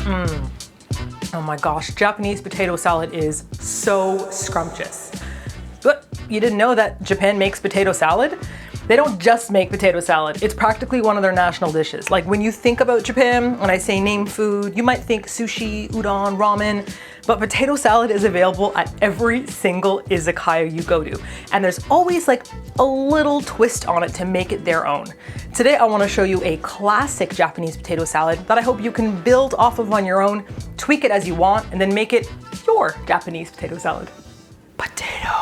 Oh my gosh, Japanese potato salad is so scrumptious. But you didn't know that Japan makes potato salad? They don't just make potato salad. It's practically one of their national dishes. Like when you think about Japan, when I say name food, you might think sushi, udon, ramen, but potato salad is available at every single izakaya you go to. And there's always like a little twist on it to make it their own. Today I want to show you a classic Japanese potato salad that I hope you can build off of on your own, tweak it as you want, and then make it your Japanese potato salad. Potato.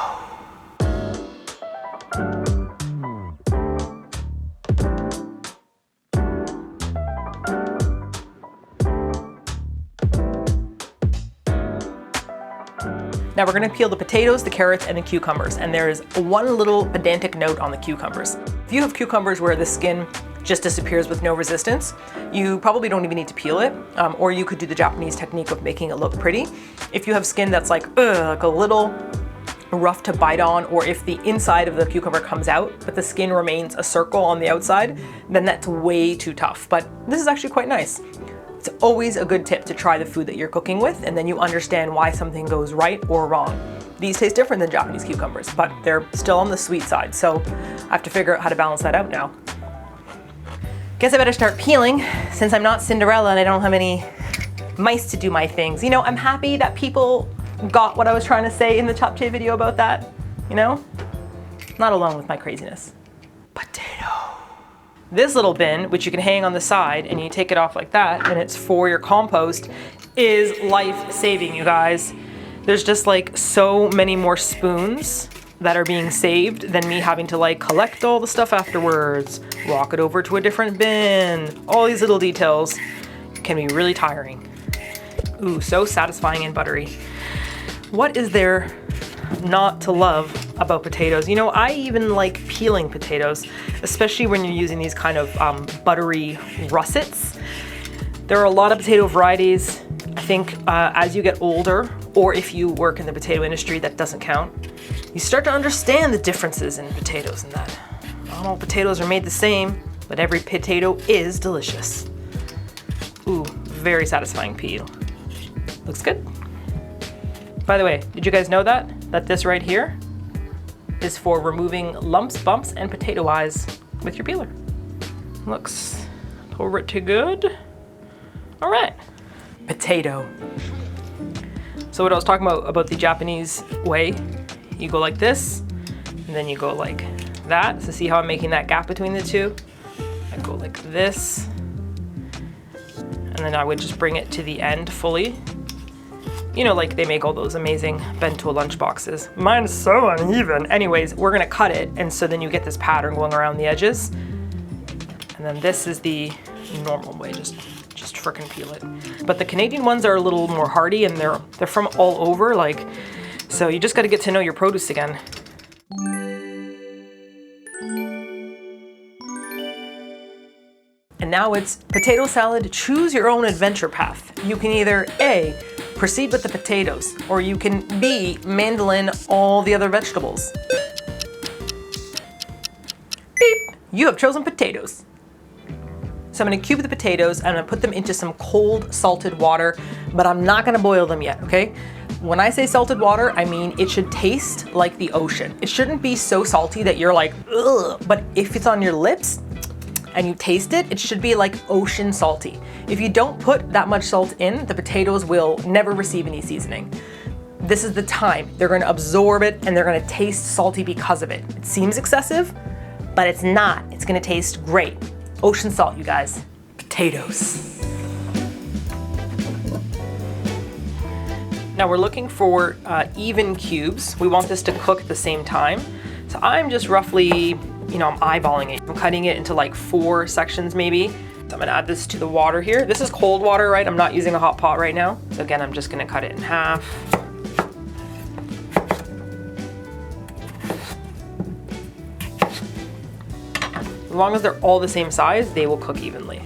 Now we're gonna peel the potatoes, the carrots, and the cucumbers, and there is one little pedantic note on the cucumbers. If you have cucumbers where the skin just disappears with no resistance, you probably don't even need to peel it, or you could do the Japanese technique of making it look pretty. If you have skin that's like a little rough to bite on, or if the inside of the cucumber comes out, but the skin remains a circle on the outside, then that's way too tough. But this is actually quite nice. It's always a good tip to try the food that you're cooking with, and then you understand why something goes right or wrong. These taste different than Japanese cucumbers, but they're still on the sweet side, so I have to figure out how to balance that out now. Guess I better start peeling, since I'm not Cinderella and I don't have any mice to do my things. You know, I'm happy that people got what I was trying to say in the japchae video about that, you know? Not alone with my craziness. Potato. This little bin, which you can hang on the side and you take it off like that, and it's for your compost, is life-saving, you guys. There's just like so many more spoons that are being saved than me having to like collect all the stuff afterwards, walk it over to a different bin. All these little details can be really tiring. Ooh, so satisfying and buttery. What is there not to love about potatoes? You know, I even like peeling potatoes, especially when you're using these kind of buttery russets. There are a lot of potato varieties. I think as you get older, or if you work in the potato industry, that doesn't count, you start to understand the differences in potatoes and that not all potatoes are made the same, but every potato is delicious. Ooh, very satisfying peel. Looks good. By the way, did you guys know that this right here is for removing lumps, bumps, and potato eyes with your peeler? Looks pretty good. All right, potato. So what I was talking about the Japanese way, you go like this, and then you go like that. So see how I'm making that gap between the two? I go like this, and then I would just bring it to the end fully. You know, like they make all those amazing bento lunch boxes. Mine's so uneven. Anyways, we're gonna cut it, and so then you get this pattern going around the edges. And then this is the normal way, just frickin' peel it. But the Canadian ones are a little more hardy, and they're from all over, like, so you just gotta get to know your produce again. And now it's potato salad, choose your own adventure path. You can either A, proceed with the potatoes, or you can B, mandolin all the other vegetables. Beep, you have chosen potatoes. So I'm gonna cube the potatoes, and I'm gonna put them into some cold salted water, but I'm not gonna boil them yet, okay? When I say salted water, I mean it should taste like the ocean. It shouldn't be so salty that you're like, ugh, but if it's on your lips, and you taste it, it should be like ocean salty. If you don't put that much salt in, the potatoes will never receive any seasoning. This is the time. They're gonna absorb it and they're gonna taste salty because of it. It seems excessive, but it's not. It's gonna taste great. Ocean salt, you guys. Potatoes. Now we're looking for even cubes. We want this to cook at the same time. So I'm just roughly, you know, I'm eyeballing it. I'm cutting it into like 4 sections maybe. So I'm gonna add this to the water here. This is cold water, right? I'm not using a hot pot right now. So again, I'm just gonna cut it in half. As long as they're all the same size, they will cook evenly.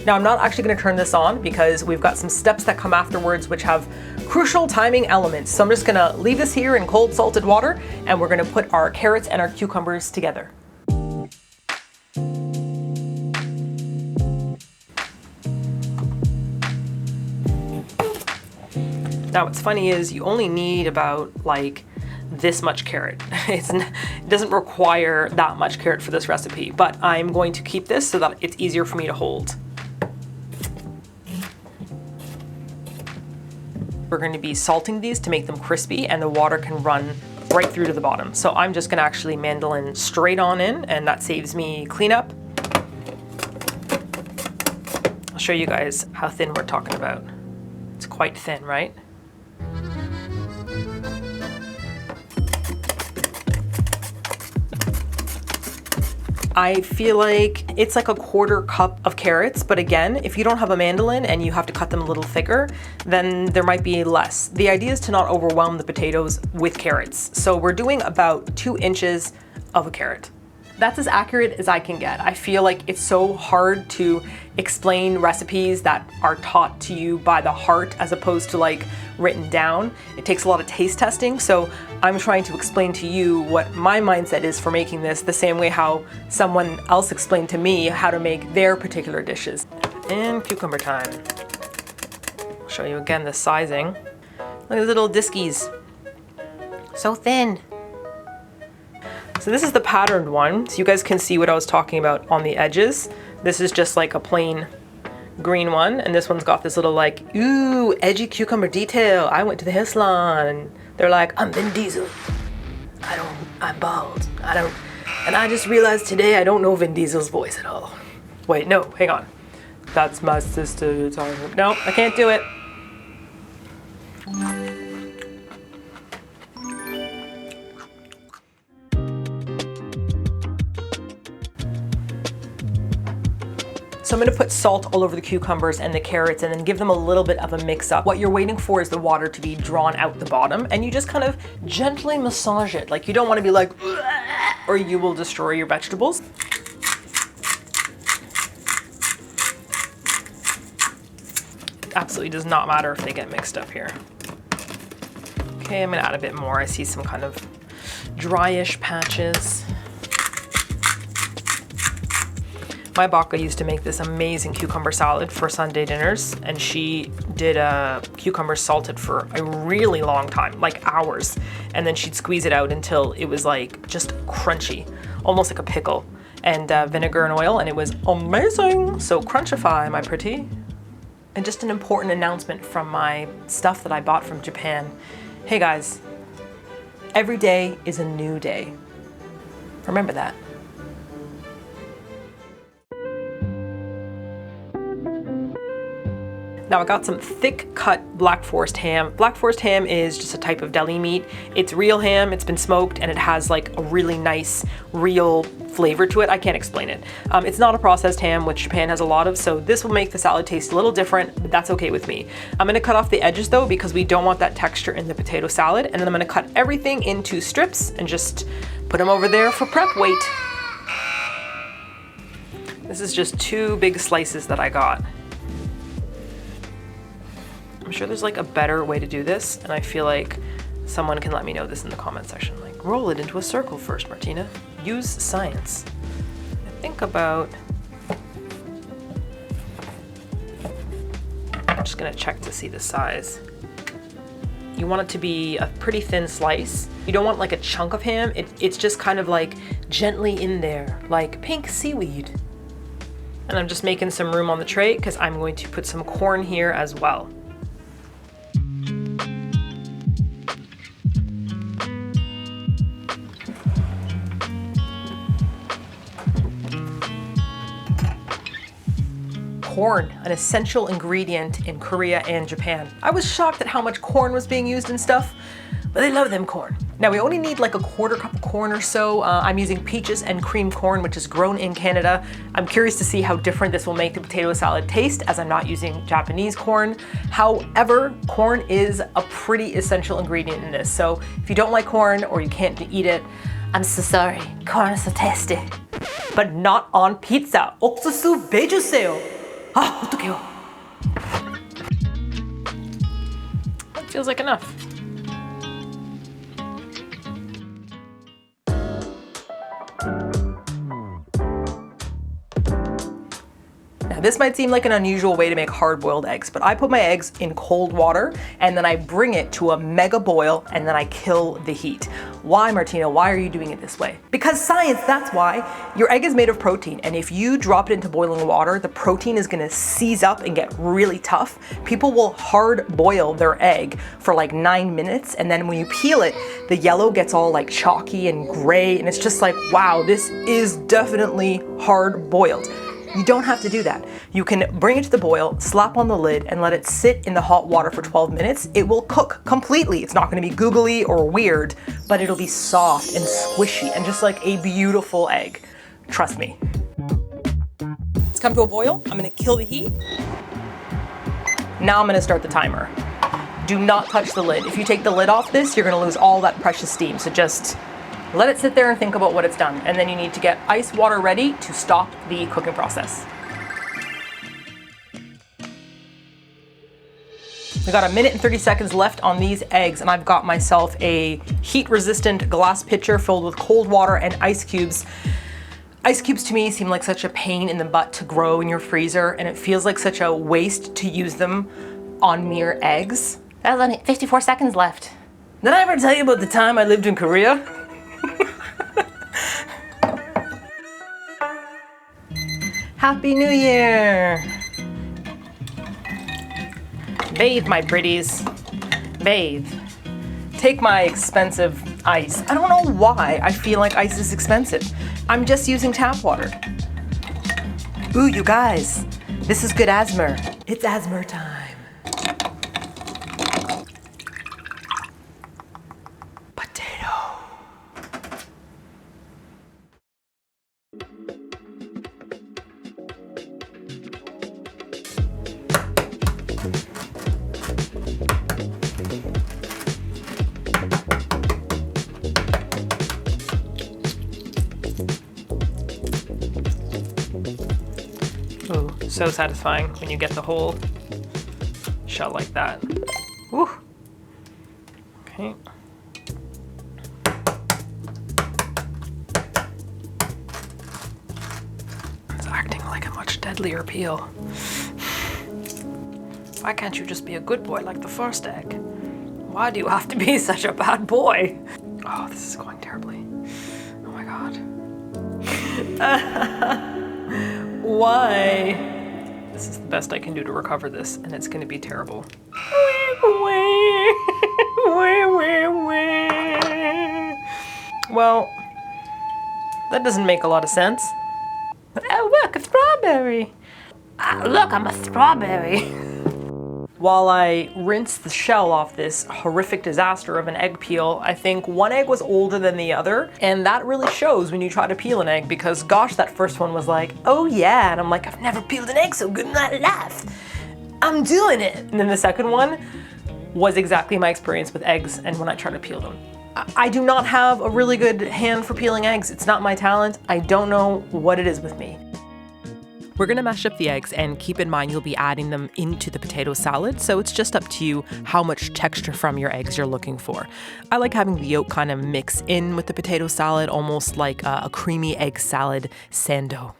Now I'm not actually gonna turn this on because we've got some steps that come afterwards which have crucial timing elements. So I'm just gonna leave this here in cold salted water, and we're gonna put our carrots and our cucumbers together. Now what's funny is you only need about like this much carrot. It doesn't require that much carrot for this recipe, but I'm going to keep this so that it's easier for me to hold. We're going to be salting these to make them crispy, and the water can run right through to the bottom. So I'm just going to actually mandolin straight on in, and that saves me cleanup. I'll show you guys how thin we're talking about. It's quite thin, right? I feel like it's like a 1/4 cup of carrots, but again, if you don't have a mandolin and you have to cut them a little thicker, then there might be less. The idea is to not overwhelm the potatoes with carrots. So we're doing about 2 inches of a carrot. That's as accurate as I can get. I feel like it's so hard to explain recipes that are taught to you by the heart as opposed to like written down. It takes a lot of taste testing, so I'm trying to explain to you what my mindset is for making this, the same way how someone else explained to me how to make their particular dishes. And cucumber time. I'll show you again the sizing. Look at these little diskies. So thin. So this is the patterned one, so you guys can see what I was talking about on the edges. This is just like a plain green one, and this one's got this little like, ooh, edgy cucumber detail. I went to the hair salon, and they're like, I'm Vin Diesel. I'm bald. And I just realized today I don't know Vin Diesel's voice at all. Wait, no, hang on. That's my sister you're talking about. No, I can't do it. So I'm gonna put salt all over the cucumbers and the carrots and then give them a little bit of a mix up. What you're waiting for is the water to be drawn out the bottom, and you just kind of gently massage it. Like, you don't wanna be like, or you will destroy your vegetables. It absolutely does not matter if they get mixed up here. Okay, I'm gonna add a bit more. I see some kind of dryish patches. My baka used to make this amazing cucumber salad for Sunday dinners, and she did cucumbers salted for a really long time, like hours, and then she'd squeeze it out until it was like just crunchy, almost like a pickle, and vinegar and oil, and it was amazing. So crunchify, my pretty. And just an important announcement from my stuff that I bought from Japan. Hey guys, every day is a new day. Remember that. Now I got some thick cut Black Forest ham. Black Forest ham is just a type of deli meat. It's real ham, it's been smoked, and it has like a really nice, real flavor to it. I can't explain it. It's not a processed ham, which Japan has a lot of, so this will make the salad taste a little different, but that's okay with me. I'm gonna cut off the edges though, because we don't want that texture in the potato salad, and then I'm gonna cut everything into strips and just put them over there for prep weight. This is just 2 big slices that I got. I'm sure there's like a better way to do this, and I feel like someone can let me know this in the comment section. Like, roll it into a circle first, Martina. Use science. I think about... I'm just gonna check to see the size. You want it to be a pretty thin slice. You don't want like a chunk of ham. It's just kind of like gently in there, like pink seaweed. And I'm just making some room on the tray because I'm going to put some corn here as well. Corn, an essential ingredient in Korea and Japan. I was shocked at how much corn was being used and stuff, but they love them corn. Now we only need like a 1/4 cup of corn or so. I'm using peaches and cream corn, which is grown in Canada. I'm curious to see how different this will make the potato salad taste, as I'm not using Japanese corn. However, corn is a pretty essential ingredient in this. So if you don't like corn or you can't eat it, I'm so sorry. Corn is so tasty. But not on pizza. 옥수수 빼주세요. 아, 어떡해요. That feels like enough. Now this might seem like an unusual way to make hard-boiled eggs, but I put my eggs in cold water and then I bring it to a mega boil and then I kill the heat. Why, Martina? Why are you doing it this way? Because science, that's why. Your egg is made of protein, and if you drop it into boiling water, the protein is gonna seize up and get really tough. People will hard boil their egg for like 9 minutes, and then when you peel it, the yellow gets all like chalky and gray, and it's just like, wow, this is definitely hard boiled. You don't have to do that. You can bring it to the boil, slap on the lid, and let it sit in the hot water for 12 minutes. It will cook completely. It's not gonna be googly or weird, but it'll be soft and squishy and just like a beautiful egg. Trust me. It's come to a boil. I'm gonna kill the heat. Now I'm gonna start the timer. Do not touch the lid. If you take the lid off this, you're gonna lose all that precious steam. So just let it sit there and think about what it's done. And then you need to get ice water ready to stop the cooking process. We got 1 minute and 30 seconds left on these eggs, and I've got myself a heat-resistant glass pitcher filled with cold water and ice cubes. Ice cubes to me seem like such a pain in the butt to grow in your freezer, and it feels like such a waste to use them on mere eggs. There's only 54 seconds left. Did I ever tell you about the time I lived in Korea? Happy New Year! Bathe, my pretties. Bathe. Take my expensive ice. I don't know why I feel like ice is expensive. I'm just using tap water. Ooh, you guys, this is good asthma. It's asthma time. Ooh, so satisfying when you get the whole shell like that. Woo. Okay. It's acting like a much deadlier peel. Why can't you just be a good boy like the first egg? Why do you have to be such a bad boy? Oh, this is going terribly. Oh my God. Why? This is the best I can do to recover this, and it's gonna be terrible. Well, that doesn't make a lot of sense. Oh, look, a strawberry. Look, I'm a strawberry. While I rinse the shell off this horrific disaster of an egg peel, I think one egg was older than the other, and that really shows when you try to peel an egg, because gosh, that first one was like, oh yeah, and I'm like, I've never peeled an egg so good in my life. I'm doing it. And then the second one was exactly my experience with eggs and when I try to peel them. I do not have a really good hand for peeling eggs. It's not my talent. I don't know what it is with me. We're gonna mash up the eggs, and keep in mind you'll be adding them into the potato salad, so it's just up to you how much texture from your eggs you're looking for. I like having the yolk kind of mix in with the potato salad, almost like a creamy egg salad sando.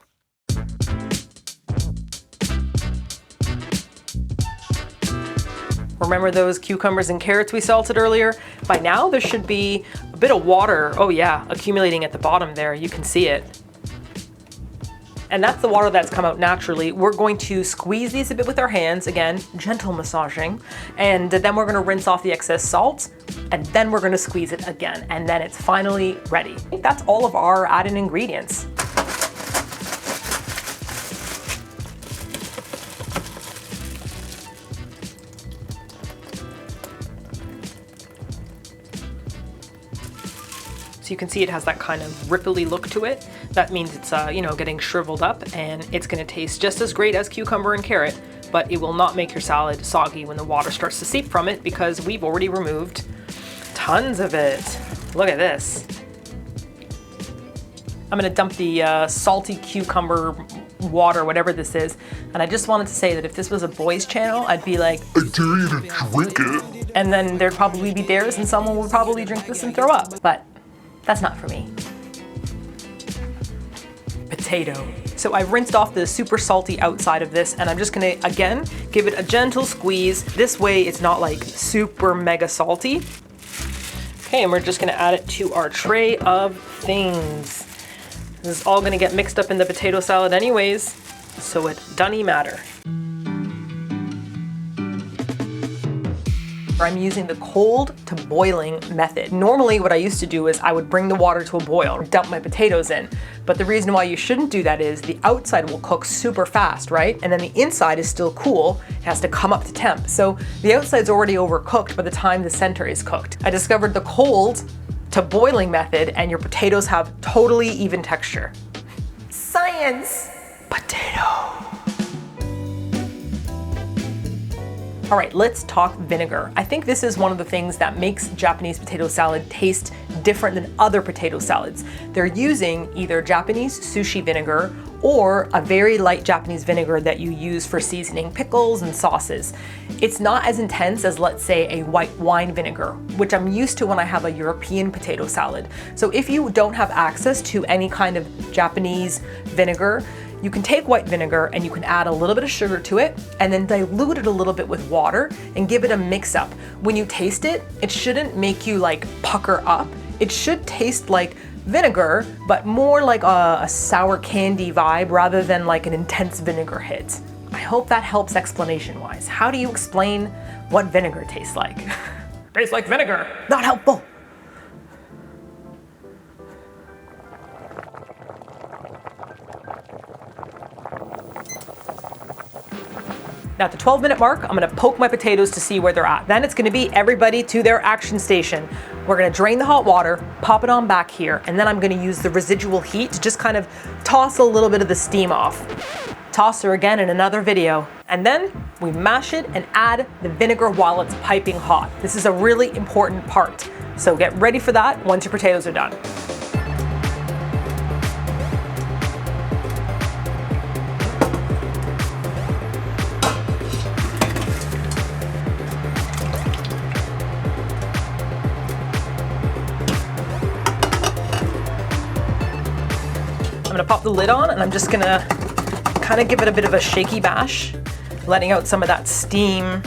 Remember those cucumbers and carrots we salted earlier? By now there should be a bit of water, oh yeah, accumulating at the bottom there. You can see it. And that's the water that's come out naturally. We're going to squeeze these a bit with our hands, again, gentle massaging, and then we're gonna rinse off the excess salt, and then we're gonna squeeze it again, and then it's finally ready. That's all of our added ingredients. You can see it has that kind of ripply look to it. That means it's getting shriveled up, and it's gonna taste just as great as cucumber and carrot, but it will not make your salad soggy when the water starts to seep from it, because we've already removed tons of it. Look at this. I'm gonna dump the salty cucumber water, whatever this is, and I just wanted to say that if this was a boys channel, I'd be like, I dare you to drink it. And then there'd probably be dares, and someone would probably drink this and throw up, but that's not for me. Potato So I've rinsed off the super salty outside of this, and I'm just gonna, again, give it a gentle squeeze. This way it's not like super mega salty. Okay, and we're just gonna add it to our tray of things. This is all gonna get mixed up in the potato salad anyways, so it doesn't matter. I'm using the cold to boiling method. Normally what I used to do is I would bring the water to a boil, dump my potatoes in. But the reason why you shouldn't do that is the outside will cook super fast, right? And then the inside is still cool. It has to come up to temp. So the outside's already overcooked by the time the center is cooked. I discovered the cold to boiling method, and your potatoes have totally even texture. Science! Potato. All right, let's talk vinegar. I think this is one of the things that makes Japanese potato salad taste different than other potato salads. They're using either Japanese sushi vinegar or a very light Japanese vinegar that you use for seasoning pickles and sauces. It's not as intense as, let's say, a white wine vinegar, which I'm used to when I have a European potato salad. So if you don't have access to any kind of Japanese vinegar, you can take white vinegar and you can add a little bit of sugar to it and then dilute it a little bit with water and give it a mix up. When you taste it, it shouldn't make you like pucker up. It should taste like vinegar, but more like a sour candy vibe rather than like an intense vinegar hit. I hope that helps explanation-wise. How do you explain what vinegar tastes like? Tastes like vinegar. Not helpful. Now at the 12-minute mark, I'm gonna poke my potatoes to see where they're at. Then it's gonna be everybody to their action station. We're gonna drain the hot water, pop it on back here, and then I'm gonna use the residual heat to just kind of toss a little bit of the steam off. Toss her again in another video. And then we mash it and add the vinegar while it's piping hot. This is a really important part. So get ready for that once your potatoes are done. I'm gonna pop the lid on and I'm just gonna kind of give it a bit of a shaky bash, letting out some of that steam.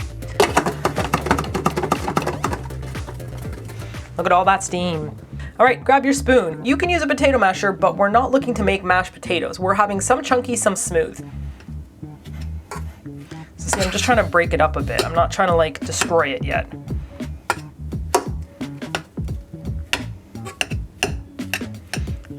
Look at all that steam. All right, grab your spoon. You can use a potato masher, but we're not looking to make mashed potatoes. We're having some chunky, some smooth. So see, I'm just trying to break it up a bit. I'm not trying to like destroy it yet.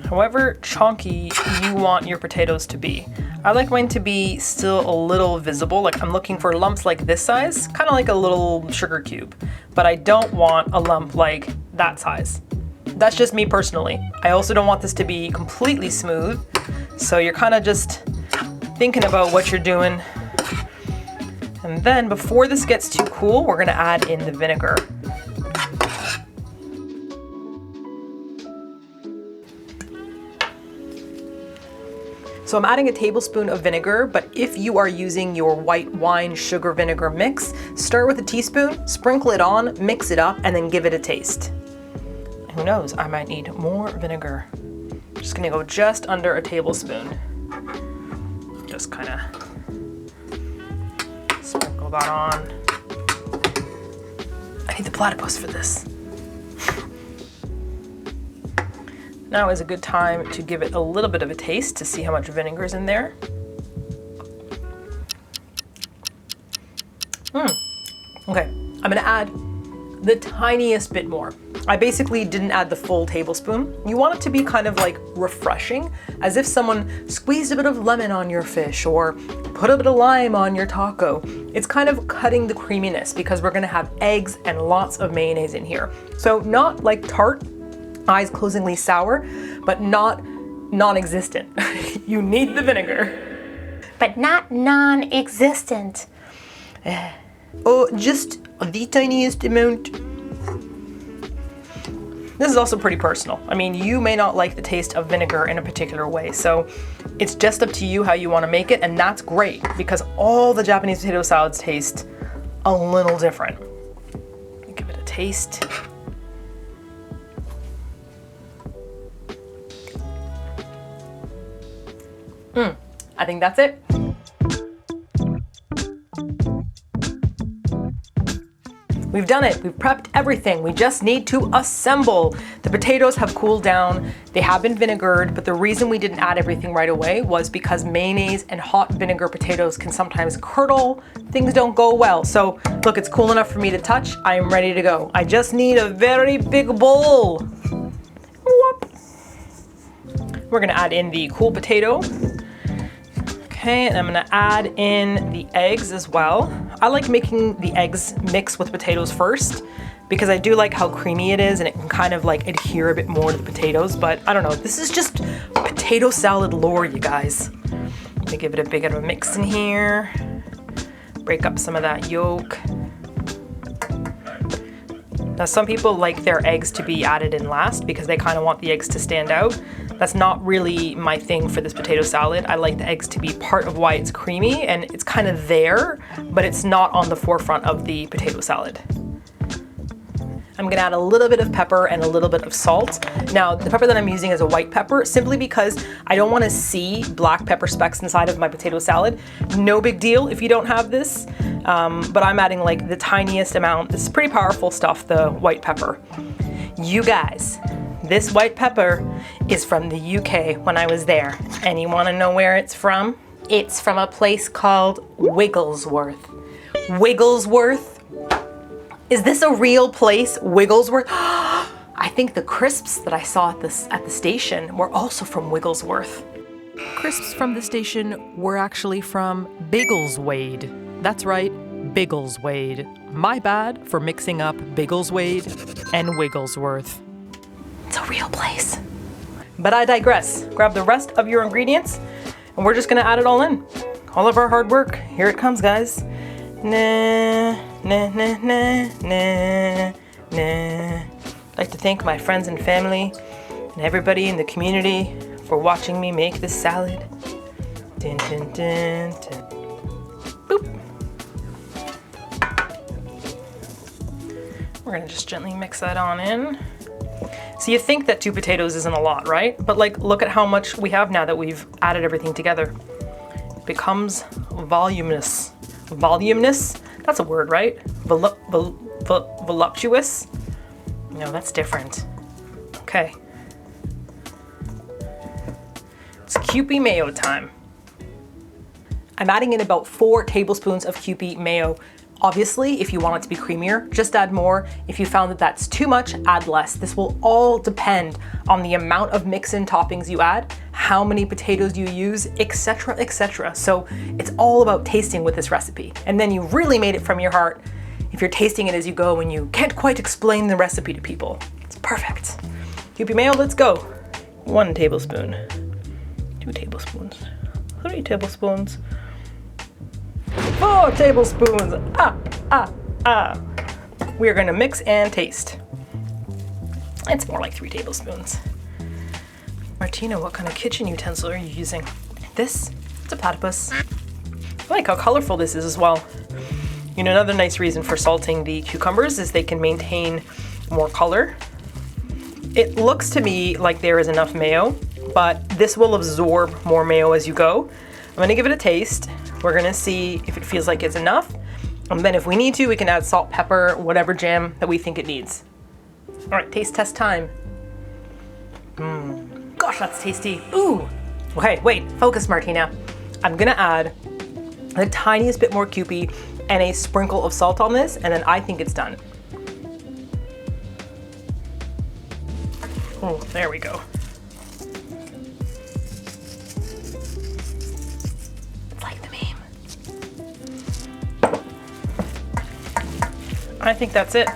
However chunky you want your potatoes to be. I like mine to be still a little visible, like I'm looking for lumps like this size, kind of like a little sugar cube, but I don't want a lump like that size. That's just me personally. I also don't want this to be completely smooth, so you're kind of just thinking about what you're doing. And then before this gets too cool, we're gonna add in the vinegar. So I'm adding a tablespoon of vinegar, but if you are using your white wine sugar vinegar mix, start with a teaspoon, sprinkle it on, mix it up, and then give it a taste. Who knows, I might need more vinegar. I'm just gonna go just under a tablespoon. Just kind of sprinkle that on. I need the platypus for this. Now is a good time to give it a little bit of a taste to see how much vinegar is in there. Okay, I'm gonna add the tiniest bit more. I basically didn't add the full tablespoon. You want it to be kind of like refreshing, as if someone squeezed a bit of lemon on your fish or put a bit of lime on your taco. It's kind of cutting the creaminess because we're gonna have eggs and lots of mayonnaise in here. So not like tart, eyes closingly sour, but not non-existent. You need the vinegar. But not non-existent. Oh, just the tiniest amount. This is also pretty personal. I mean, you may not like the taste of vinegar in a particular way, so it's just up to you how you want to make it, and that's great because all the Japanese potato salads taste a little different. Give it a taste. I think that's it. We've done it. We've prepped everything. We just need to assemble. The potatoes have cooled down. They have been vinegared, but the reason we didn't add everything right away was because mayonnaise and hot vinegar potatoes can sometimes curdle. Things don't go well. So look, it's cool enough for me to touch. I am ready to go. I just need a very big bowl. Whoop. We're gonna add in the cool potato. Okay, and I'm gonna add in the eggs as well. I like making the eggs mix with potatoes first because I do like how creamy it is and it can kind of like adhere a bit more to the potatoes, but I don't know, this is just potato salad lore, you guys. Let me give it a bit of a mix in here. Break up some of that yolk. Now some people like their eggs to be added in last because they kind of want the eggs to stand out. That's not really my thing for this potato salad. I like the eggs to be part of why it's creamy and it's kind of there, but it's not on the forefront of the potato salad. I'm gonna add a little bit of pepper and a little bit of salt. Now, the pepper that I'm using is a white pepper simply because I don't wanna see black pepper specks inside of my potato salad. No big deal if you don't have this, but I'm adding like the tiniest amount. This is pretty powerful stuff, the white pepper. You guys, this white pepper is from the UK when I was there. And you wanna know where it's from? It's from a place called Wigglesworth. Wigglesworth? Is this a real place, Wigglesworth? I think the crisps that I saw at the station were also from Wigglesworth. Crisps from the station were actually from Biggleswade. That's right, Biggleswade. My bad for mixing up Biggleswade and Wigglesworth. It's a real place. But I digress. Grab the rest of your ingredients and we're just gonna add it all in. All of our hard work, here it comes, guys. Nah, nah, nah, nah, nah, nah. I'd like to thank my friends and family and everybody in the community for watching me make this salad. Dun, dun, dun, dun. Boop. We're gonna just gently mix that on in. So you think that 2 potatoes isn't a lot, right? But like, look at how much we have now that we've added everything together. It becomes voluminous. Voluminous? That's a word, right? Voluptuous? No, that's different. Okay. It's Kewpie mayo time. I'm adding in about 4 tablespoons of Kewpie mayo. Obviously, if you want it to be creamier, just add more. If you found that that's too much, add less. This will all depend on the amount of mix-in toppings you add, how many potatoes you use, etc., etc. So it's all about tasting with this recipe. And then you really made it from your heart if you're tasting it as you go and you can't quite explain the recipe to people. It's perfect. Kewpie mayo, let's go. 1 tablespoon, 2 tablespoons, 3 tablespoons, 4 tablespoons. We are gonna mix and taste. It's more like 3 tablespoons. Martina, what kind of kitchen utensil are you using? This? It's a platypus. I like how colorful this is as well. You know, another nice reason for salting the cucumbers is they can maintain more color. It looks to me like there is enough mayo, but this will absorb more mayo as you go. I'm gonna give it a taste. We're gonna see if it feels like it's enough. And then if we need to, we can add salt, pepper, whatever jam that we think it needs. All right, taste test time. Gosh, that's tasty. Ooh. Okay, wait, focus, Martina. I'm gonna add the tiniest bit more Kewpie and a sprinkle of salt on this, and then I think it's done. Oh, there we go. It's like the meme. I think that's it.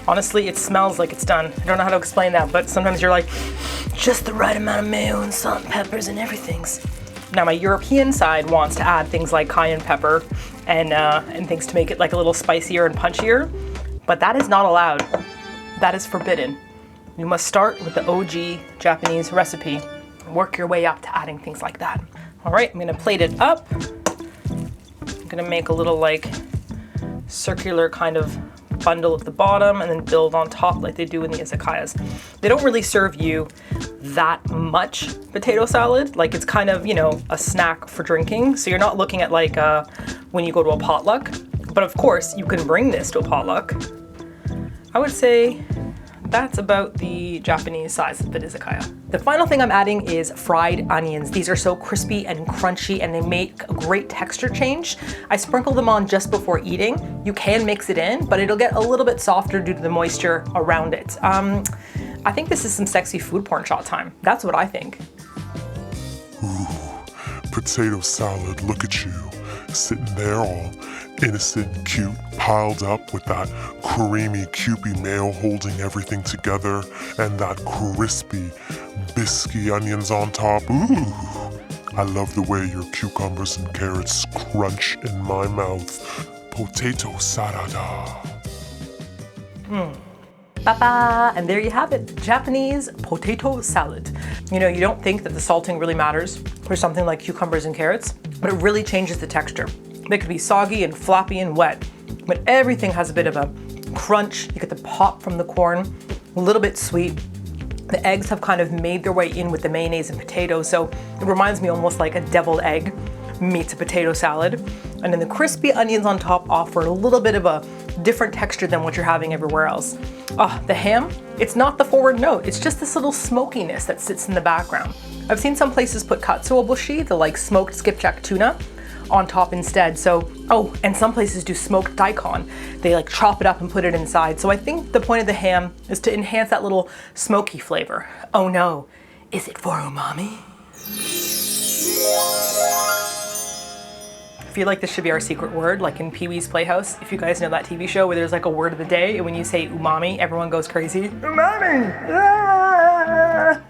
Honestly, it smells like it's done. I don't know how to explain that, but sometimes you're like, just the right amount of mayo and salt and peppers and everything's. Now my European side wants to add things like cayenne pepper and things to make it like a little spicier and punchier, but that is not allowed. That is forbidden. You must start with the OG Japanese recipe and work your way up to adding things like that. All right, I'm gonna plate it up. I'm gonna make a little like circular kind of bundle at the bottom and then build on top like they do in the izakayas. They don't really serve you that much potato salad. Like it's kind of, you know, a snack for drinking. So you're not looking at like when you go to a potluck. But of course, you can bring this to a potluck. I would say that's about the Japanese size of the izakaya. The final thing I'm adding is fried onions. These are so crispy and crunchy and they make a great texture change. I sprinkle them on just before eating. You can mix it in, but it'll get a little bit softer due to the moisture around it. I think this is some sexy food porn shot time. That's what I think. Ooh, potato salad, look at you, sitting there all innocent and cute, piled up with that creamy Kewpie mayo holding everything together, and that crispy, biscuity onions on top. Ooh, I love the way your cucumbers and carrots crunch in my mouth. Potato salada. Ba-ba! And there you have it, Japanese potato salad. You know, you don't think that the salting really matters for something like cucumbers and carrots, but it really changes the texture. They could be soggy and floppy and wet, but everything has a bit of a crunch. You get the pop from the corn, a little bit sweet. The eggs have kind of made their way in with the mayonnaise and potatoes, so it reminds me almost like a deviled egg meets a potato salad. And then the crispy onions on top offer a little bit of a different texture than what you're having everywhere else. The ham, it's not the forward note, it's just this little smokiness that sits in the background. I've seen some places put katsuobushi, the like smoked skipjack tuna, on top instead. So, and some places do smoked daikon. They like chop it up and put it inside. So I think the point of the ham is to enhance that little smoky flavor. Oh no, is it for umami? I feel like this should be our secret word, like in Pee-wee's Playhouse. If you guys know that TV show where there's like a word of the day, and when you say umami, everyone goes crazy. Umami! Ah!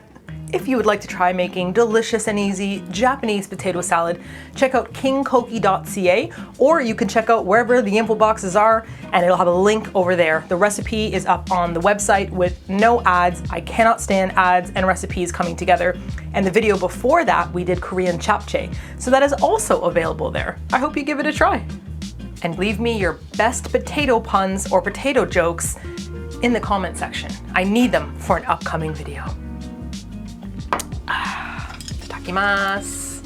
If you would like to try making delicious and easy Japanese potato salad, check out kingkogi.ca, or you can check out wherever the info boxes are, and it'll have a link over there. The recipe is up on the website with no ads. I cannot stand ads and recipes coming together. And the video before that, we did Korean japchae, so that is also available there. I hope you give it a try. And leave me your best potato puns or potato jokes in the comment section. I need them for an upcoming video. Itadakimasu.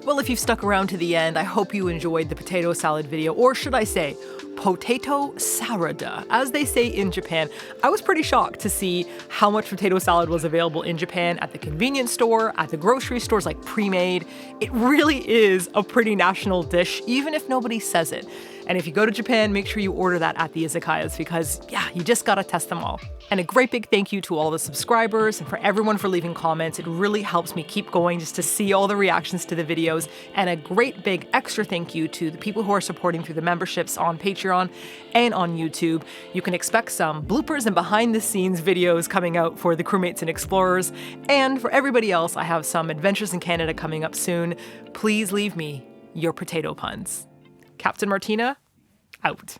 Well, if you've stuck around to the end, I hope you enjoyed the potato salad video, or should I say, potato sarada, as they say in Japan. I was pretty shocked to see how much potato salad was available in Japan at the convenience store, at the grocery stores, like pre-made. It really is a pretty national dish, even if nobody says it. And if you go to Japan, make sure you order that at the izakayas because, yeah, you just gotta test them all. And a great big thank you to all the subscribers and for everyone for leaving comments. It really helps me keep going just to see all the reactions to the videos. And a great big extra thank you to the people who are supporting through the memberships on Patreon and on YouTube. You can expect some bloopers and behind the scenes videos coming out for the crewmates and explorers. And for everybody else, I have some adventures in Canada coming up soon. Please leave me your potato puns. Captain Martina, out.